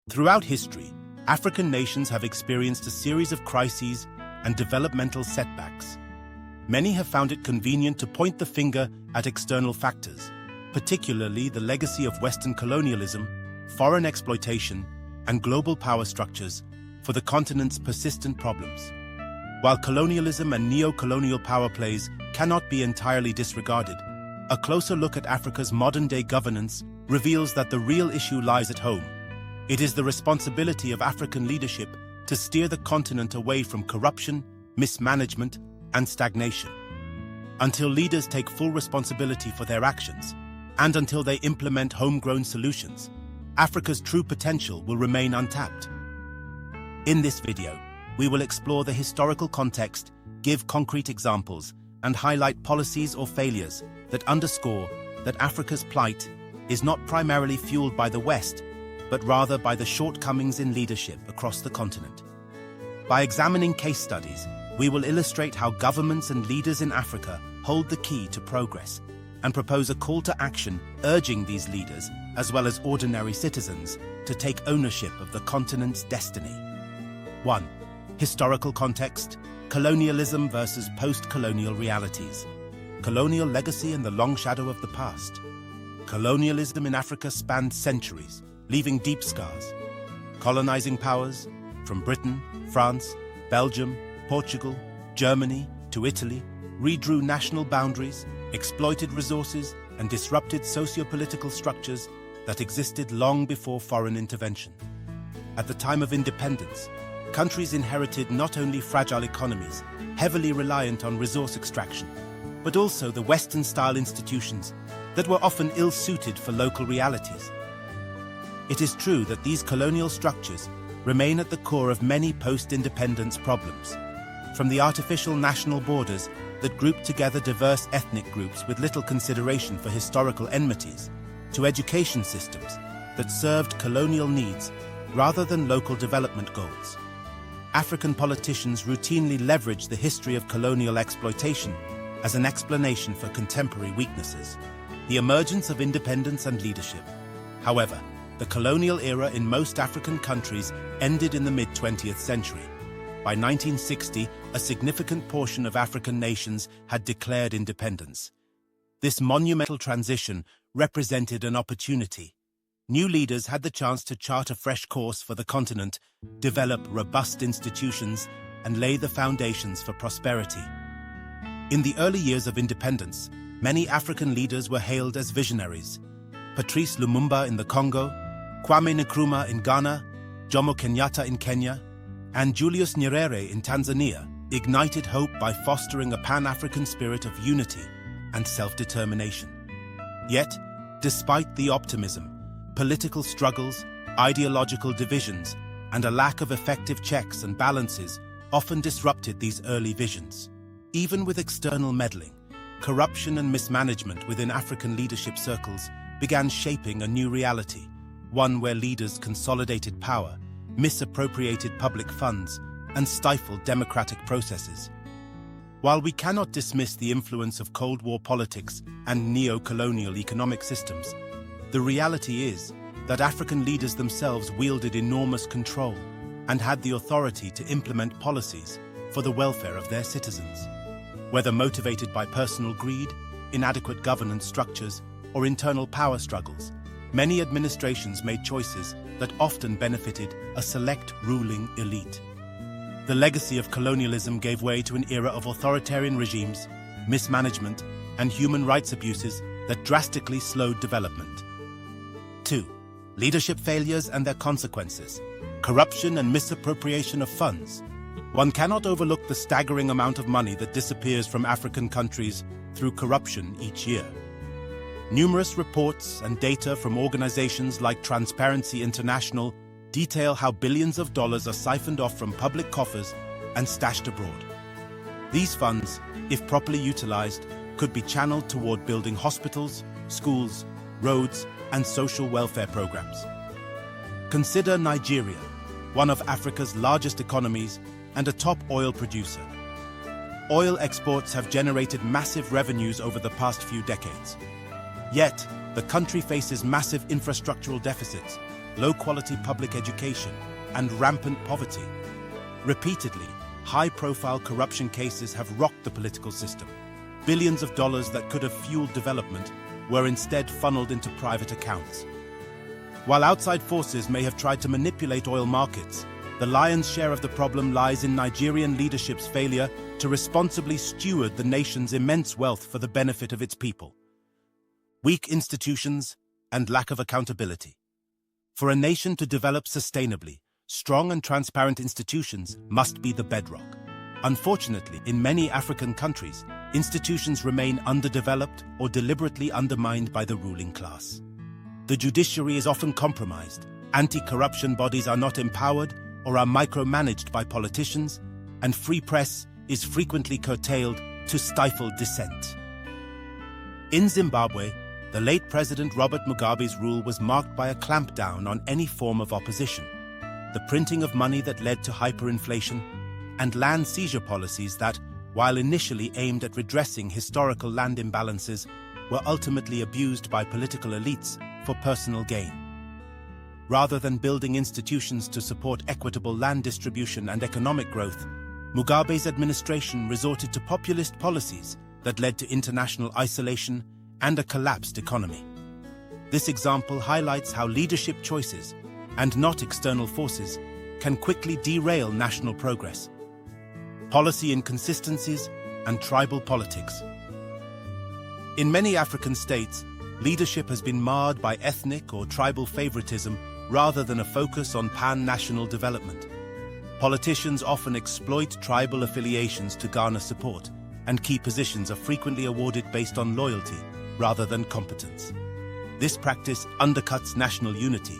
Throughout history, African nations have experienced a series of crises and developmental setbacks. Many have found it convenient to point the finger at external factors, particularly the legacy of Western colonialism, foreign exploitation, and global power structures for the continent's persistent problems. While colonialism and neo-colonial power plays cannot be entirely disregarded, a closer look at Africa's modern-day governance reveals that the real issue lies at home. It is the responsibility of African leadership to steer the continent away from corruption, mismanagement, and stagnation. Until leaders take full responsibility for their actions, and until they implement homegrown solutions, Africa's true potential will remain untapped. In this video, we will explore the historical context, give concrete examples, and highlight policies or failures that underscore that Africa's plight is not primarily fueled by the West, but rather by the shortcomings in leadership across the continent. By examining case studies, we will illustrate how governments and leaders in Africa hold the key to progress and propose a call to action urging these leaders, as well as ordinary citizens, to take ownership of the continent's destiny. 1. Historical context: colonialism versus post-colonial realities. Colonial legacy and the long shadow of the past. Colonialism in Africa spanned centuries, leaving deep scars. Colonizing powers, from Britain, France, Belgium, Portugal, Germany to Italy, redrew national boundaries, exploited resources, and disrupted socio-political structures that existed long before foreign intervention. At the time of independence, countries inherited not only fragile economies, heavily reliant on resource extraction, but also the Western-style institutions that were often ill-suited for local realities. It is true that these colonial structures remain at the core of many post-independence problems, from the artificial national borders that group together diverse ethnic groups with little consideration for historical enmities, to education systems that served colonial needs rather than local development goals. African politicians routinely leverage the history of colonial exploitation as an explanation for contemporary weaknesses, the emergence of independence and leadership. However, the colonial era in most African countries ended in the mid-20th century. By 1960, a significant portion of African nations had declared independence. This monumental transition represented an opportunity. New leaders had the chance to chart a fresh course for the continent, develop robust institutions, and lay the foundations for prosperity. In the early years of independence, many African leaders were hailed as visionaries. Patrice Lumumba in the Congo, Kwame Nkrumah in Ghana, Jomo Kenyatta in Kenya, and Julius Nyerere in Tanzania ignited hope by fostering a Pan-African spirit of unity and self-determination. Yet, despite the optimism, political struggles, ideological divisions, and a lack of effective checks and balances often disrupted these early visions. Even with external meddling, corruption and mismanagement within African leadership circles began shaping a new reality, one where leaders consolidated power, misappropriated public funds, and stifled democratic processes. While we cannot dismiss the influence of Cold War politics and neo-colonial economic systems, the reality is that African leaders themselves wielded enormous control and had the authority to implement policies for the welfare of their citizens. Whether motivated by personal greed, inadequate governance structures, or internal power struggles, many administrations made choices that often benefited a select ruling elite. The legacy of colonialism gave way to an era of authoritarian regimes, mismanagement, and human rights abuses that drastically slowed development. 2. Leadership failures and their consequences. Corruption and misappropriation of funds. One cannot overlook the staggering amount of money that disappears from African countries through corruption each year. Numerous reports and data from organizations like Transparency International detail how billions of dollars are siphoned off from public coffers and stashed abroad. These funds, if properly utilized, could be channeled toward building hospitals, schools, roads, and social welfare programs. Consider Nigeria, one of Africa's largest economies and a top oil producer. Oil exports have generated massive revenues over the past few decades. Yet, the country faces massive infrastructural deficits, low-quality public education, and rampant poverty. Repeatedly, high-profile corruption cases have rocked the political system. Billions of dollars that could have fueled development were instead funneled into private accounts. While outside forces may have tried to manipulate oil markets, the lion's share of the problem lies in Nigerian leadership's failure to responsibly steward the nation's immense wealth for the benefit of its people. Weak institutions and lack of accountability. For a nation to develop sustainably, strong and transparent institutions must be the bedrock. Unfortunately, in many African countries, institutions remain underdeveloped or deliberately undermined by the ruling class. The judiciary is often compromised, anti-corruption bodies are not empowered or are micromanaged by politicians, and free press is frequently curtailed to stifle dissent. In Zimbabwe, the late President Robert Mugabe's rule was marked by a clampdown on any form of opposition, the printing of money that led to hyperinflation, and land seizure policies that, while initially aimed at redressing historical land imbalances, were ultimately abused by political elites for personal gain. Rather than building institutions to support equitable land distribution and economic growth, Mugabe's administration resorted to populist policies that led to international isolation and a collapsed economy. This example highlights how leadership choices, and not external forces, can quickly derail national progress. Policy inconsistencies and tribal politics. In many African states, leadership has been marred by ethnic or tribal favoritism rather than a focus on pan-national development. Politicians often exploit tribal affiliations to garner support, and key positions are frequently awarded based on loyalty rather than competence. This practice undercuts national unity,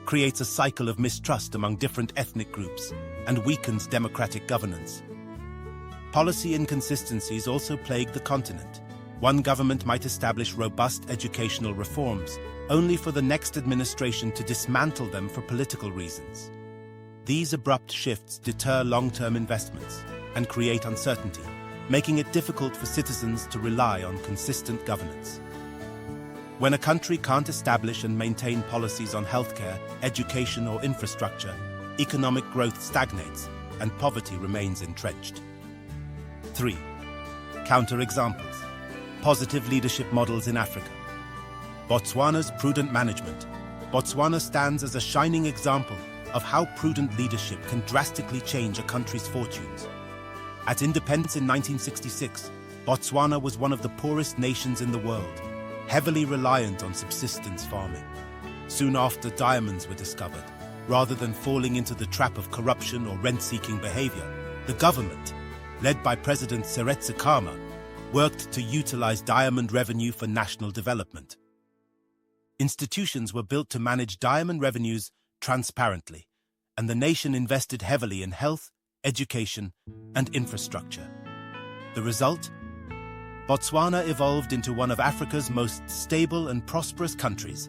creates a cycle of mistrust among different ethnic groups, and weakens democratic governance. Policy inconsistencies also plague the continent. One government might establish robust educational reforms, only for the next administration to dismantle them for political reasons. These abrupt shifts deter long-term investments and create uncertainty, making it difficult for citizens to rely on consistent governance. When a country can't establish and maintain policies on healthcare, education, or infrastructure, economic growth stagnates and poverty remains entrenched. 3. Counter-examples. Positive leadership models in Africa. Botswana's prudent management. Botswana stands as a shining example of how prudent leadership can drastically change a country's fortunes. At independence in 1966, Botswana was one of the poorest nations in the world, heavily reliant on subsistence farming. Soon after, diamonds were discovered. Rather than falling into the trap of corruption or rent-seeking behavior, the government, led by President Seretse Khama, worked to utilize diamond revenue for national development. Institutions were built to manage diamond revenues transparently, and the nation invested heavily in health, education, and infrastructure. The result? Botswana evolved into one of Africa's most stable and prosperous countries,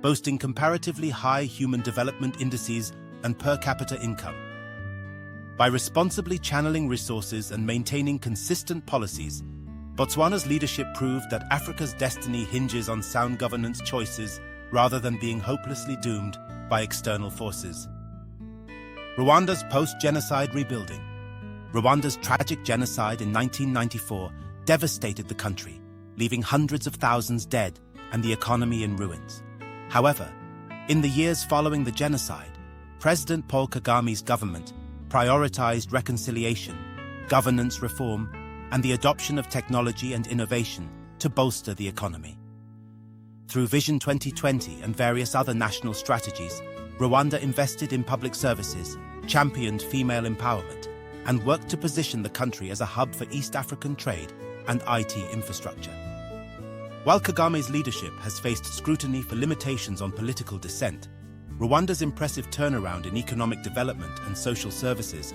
boasting comparatively high human development indices and per capita income. By responsibly channeling resources and maintaining consistent policies, Botswana's leadership proved that Africa's destiny hinges on sound governance choices rather than being hopelessly doomed by external forces. Rwanda's post-genocide rebuilding. Rwanda's tragic genocide in 1994 devastated the country, leaving hundreds of thousands dead and the economy in ruins. However, in the years following the genocide, President Paul Kagame's government prioritized reconciliation, governance reform, and the adoption of technology and innovation to bolster the economy. Through Vision 2020 and various other national strategies, Rwanda invested in public services, championed female empowerment, and worked to position the country as a hub for East African trade and IT infrastructure. While Kagame's leadership has faced scrutiny for limitations on political dissent, Rwanda's impressive turnaround in economic development and social services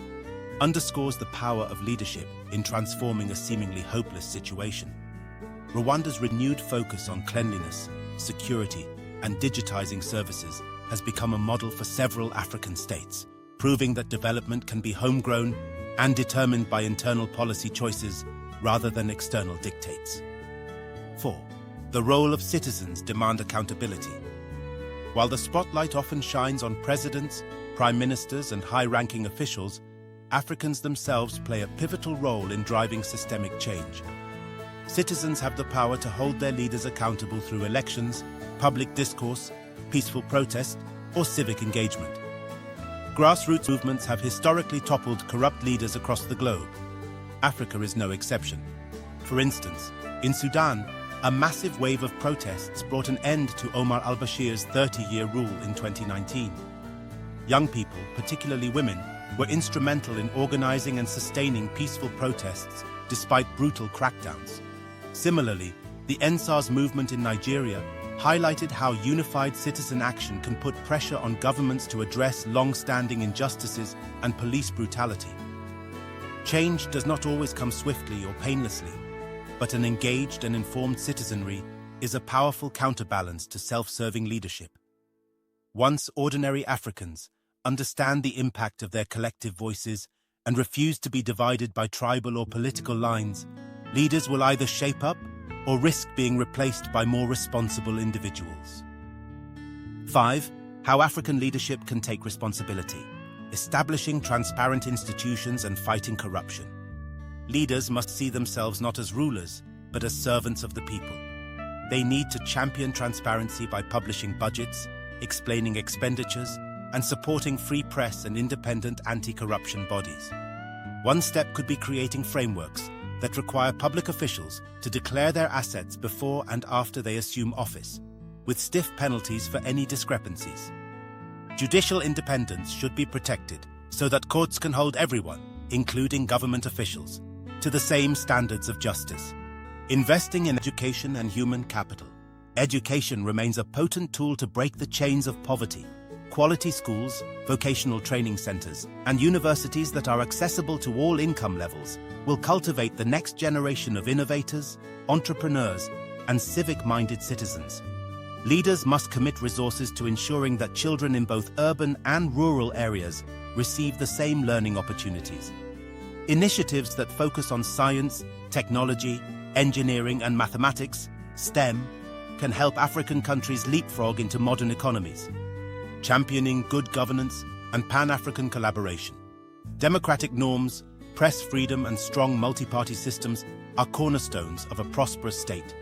underscores the power of leadership in transforming a seemingly hopeless situation. Rwanda's renewed focus on cleanliness, security, and digitizing services has become a model for several African states, proving that development can be homegrown and determined by internal policy choices rather than external dictates. 4. The role of citizens demand accountability. While the spotlight often shines on presidents, prime ministers, and high-ranking officials, Africans themselves play a pivotal role in driving systemic change. Citizens have the power to hold their leaders accountable through elections, public discourse, peaceful protest, or civic engagement. Grassroots movements have historically toppled corrupt leaders across the globe. Africa is no exception. For instance, in Sudan, a massive wave of protests brought an end to Omar al-Bashir's 30-year rule in 2019. Young people, particularly women, were instrumental in organizing and sustaining peaceful protests despite brutal crackdowns. Similarly, the EndSARS movement in Nigeria highlighted how unified citizen action can put pressure on governments to address long-standing injustices and police brutality. Change does not always come swiftly or painlessly, but an engaged and informed citizenry is a powerful counterbalance to self-serving leadership. Once ordinary Africans understand the impact of their collective voices and refuse to be divided by tribal or political lines, leaders will either shape up or risk being replaced by more responsible individuals. 5. How African leadership can take responsibility. Establishing transparent institutions and fighting corruption. Leaders must see themselves not as rulers, but as servants of the people. They need to champion transparency by publishing budgets, explaining expenditures, and supporting free press and independent anti-corruption bodies. One step could be creating frameworks that require public officials to declare their assets before and after they assume office, with stiff penalties for any discrepancies. Judicial independence should be protected so that courts can hold everyone, including government officials, to the same standards of justice. Investing in education and human capital. Education remains a potent tool to break the chains of poverty. Quality schools, vocational training centers, and universities that are accessible to all income levels will cultivate the next generation of innovators, entrepreneurs, and civic-minded citizens. Leaders must commit resources to ensuring that children in both urban and rural areas receive the same learning opportunities. Initiatives that focus on science, technology, engineering, and mathematics, STEM, can help African countries leapfrog into modern economies. Championing good governance and Pan-African collaboration. Democratic norms, press freedom, and strong multi-party systems are cornerstones of a prosperous state.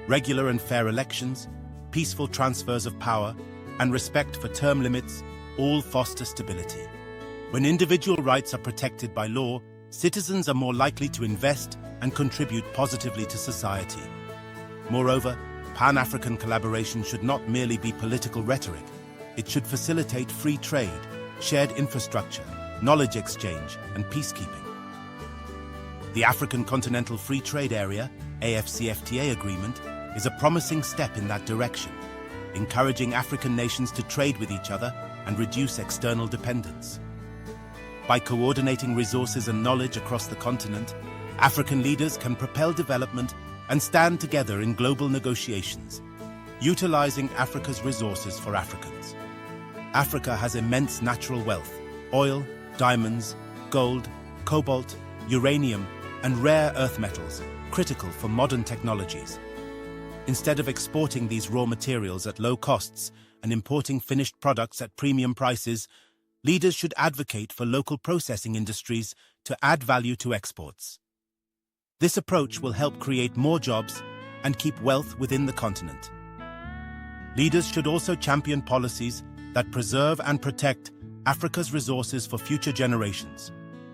Regular and fair elections, peaceful transfers of power, and respect for term limits all foster stability. When individual rights are protected by law, citizens are more likely to invest and contribute positively to society. Moreover, Pan-African collaboration should not merely be political rhetoric. It should facilitate free trade, shared infrastructure, knowledge exchange, and peacekeeping. The African Continental Free Trade Area, AfCFTA agreement, is a promising step in that direction, encouraging African nations to trade with each other and reduce external dependence. By coordinating resources and knowledge across the continent, African leaders can propel development and stand together in global negotiations, utilizing Africa's resources for Africans. Africa has immense natural wealth: oil, diamonds, gold, cobalt, uranium, and rare earth metals, critical for modern technologies. Instead of exporting these raw materials at low costs and importing finished products at premium prices, leaders should advocate for local processing industries to add value to exports. This approach will help create more jobs and keep wealth within the continent. Leaders should also champion policies that preserve and protect Africa's resources for future generations,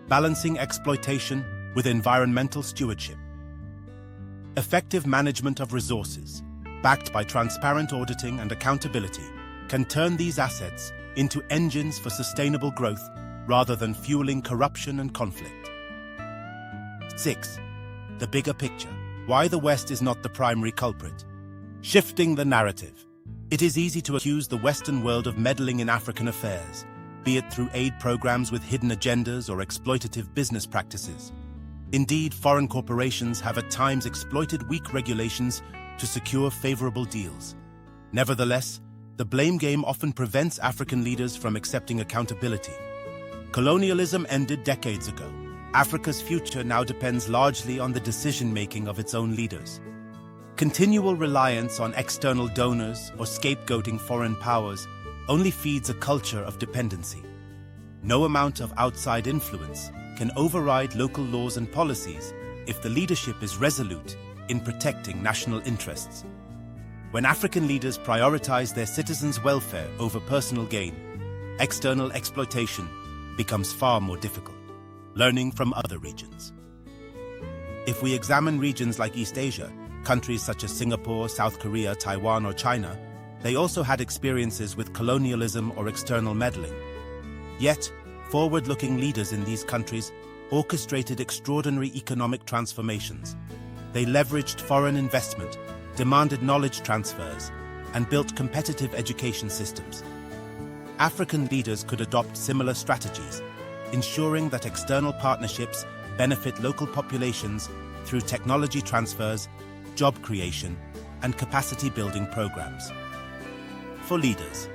balancing exploitation with environmental stewardship. Effective management of resources, backed by transparent auditing and accountability, can turn these assets into engines for sustainable growth rather than fueling corruption and conflict. 6. The bigger picture. Why the West is not the primary culprit. Shifting the narrative. It is easy to accuse the Western world of meddling in African affairs, be it through aid programs with hidden agendas or exploitative business practices. Indeed, foreign corporations have at times exploited weak regulations to secure favorable deals. Nevertheless, the blame game often prevents African leaders from accepting accountability. Colonialism ended decades ago. Africa's future now depends largely on the decision-making of its own leaders. Continual reliance on external donors or scapegoating foreign powers only feeds a culture of dependency. No amount of outside influence can override local laws and policies if the leadership is resolute in protecting national interests. When African leaders prioritize their citizens' welfare over personal gain, external exploitation becomes far more difficult. Learning from other regions. If we examine regions like East Asia, countries such as Singapore, South Korea, Taiwan, or China, they also had experiences with colonialism or external meddling. Yet, forward-looking leaders in these countries orchestrated extraordinary economic transformations. They leveraged foreign investment, demanded knowledge transfers, and built competitive education systems. African leaders could adopt similar strategies, ensuring that external partnerships benefit local populations through technology transfers, job creation, and capacity-building programs. For leaders,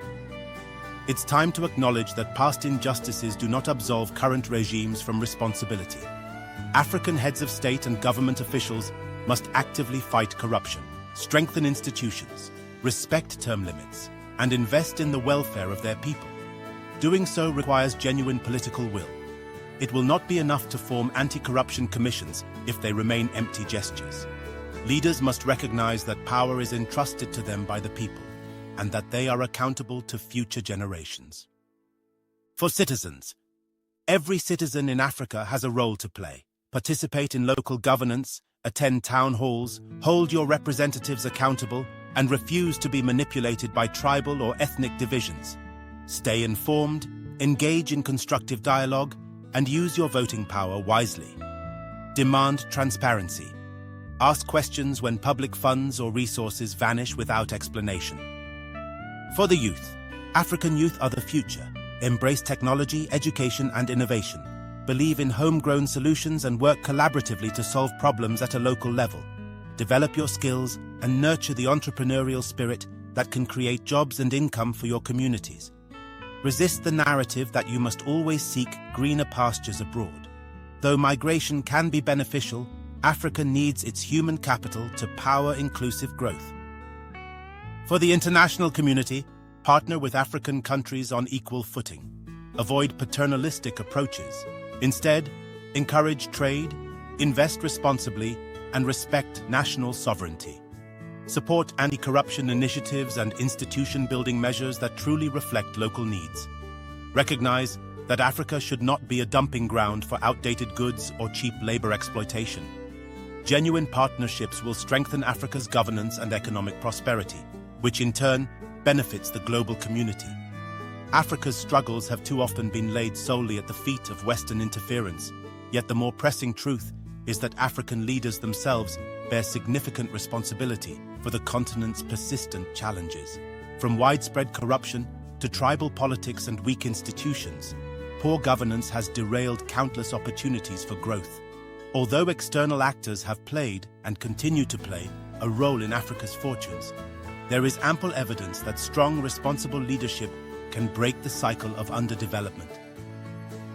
it's time to acknowledge that past injustices do not absolve current regimes from responsibility. African heads of state and government officials must actively fight corruption, strengthen institutions, respect term limits, and invest in the welfare of their people. Doing so requires genuine political will. It will not be enough to form anti-corruption commissions if they remain empty gestures. Leaders must recognize that power is entrusted to them by the people, and that they are accountable to future generations. For citizens, every citizen in Africa has a role to play. Participate in local governance, attend town halls, hold your representatives accountable, and refuse to be manipulated by tribal or ethnic divisions. Stay informed, engage in constructive dialogue, and use your voting power wisely. Demand transparency. Ask questions when public funds or resources vanish without explanation. For the youth, African youth are the future. Embrace technology, education, and innovation. Believe in homegrown solutions and work collaboratively to solve problems at a local level. Develop your skills and nurture the entrepreneurial spirit that can create jobs and income for your communities. Resist the narrative that you must always seek greener pastures abroad. Though migration can be beneficial, Africa needs its human capital to power inclusive growth. For the international community, partner with African countries on equal footing. Avoid paternalistic approaches. Instead, encourage trade, invest responsibly, and respect national sovereignty. Support anti-corruption initiatives and institution-building measures that truly reflect local needs. Recognize that Africa should not be a dumping ground for outdated goods or cheap labor exploitation. Genuine partnerships will strengthen Africa's governance and economic prosperity, which in turn benefits the global community. Africa's struggles have too often been laid solely at the feet of Western interference, yet the more pressing truth is that African leaders themselves bear significant responsibility for the continent's persistent challenges. From widespread corruption to tribal politics and weak institutions, poor governance has derailed countless opportunities for growth. Although external actors have played, and continue to play, a role in Africa's fortunes, there is ample evidence that strong, responsible leadership can break the cycle of underdevelopment.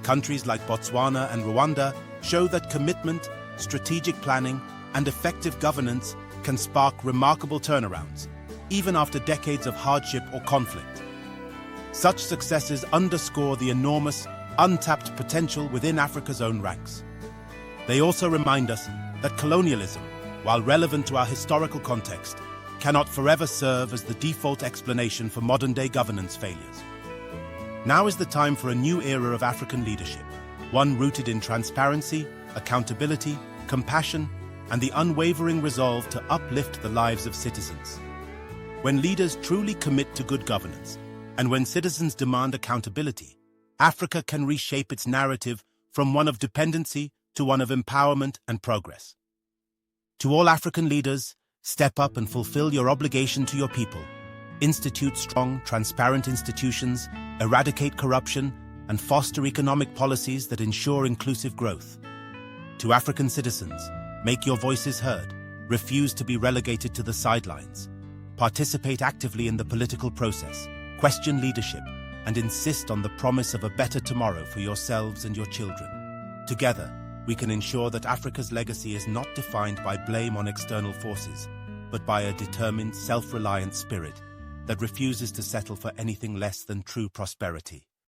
Countries like Botswana and Rwanda show that commitment, strategic planning, and effective governance can spark remarkable turnarounds, even after decades of hardship or conflict. Such successes underscore the enormous, untapped potential within Africa's own ranks. They also remind us that colonialism, while relevant to our historical context, cannot forever serve as the default explanation for modern-day governance failures. Now is the time for a new era of African leadership, one rooted in transparency, accountability, compassion, and the unwavering resolve to uplift the lives of citizens. When leaders truly commit to good governance, and when citizens demand accountability, Africa can reshape its narrative from one of dependency to one of empowerment and progress. To all African leaders, step up and fulfill your obligation to your people. Institute strong, transparent institutions, eradicate corruption, and foster economic policies that ensure inclusive growth. To African citizens, make your voices heard, refuse to be relegated to the sidelines. Participate actively in the political process, question leadership, and insist on the promise of a better tomorrow for yourselves and your children. Together, we can ensure that Africa's legacy is not defined by blame on external forces, but by a determined, self-reliant spirit that refuses to settle for anything less than true prosperity.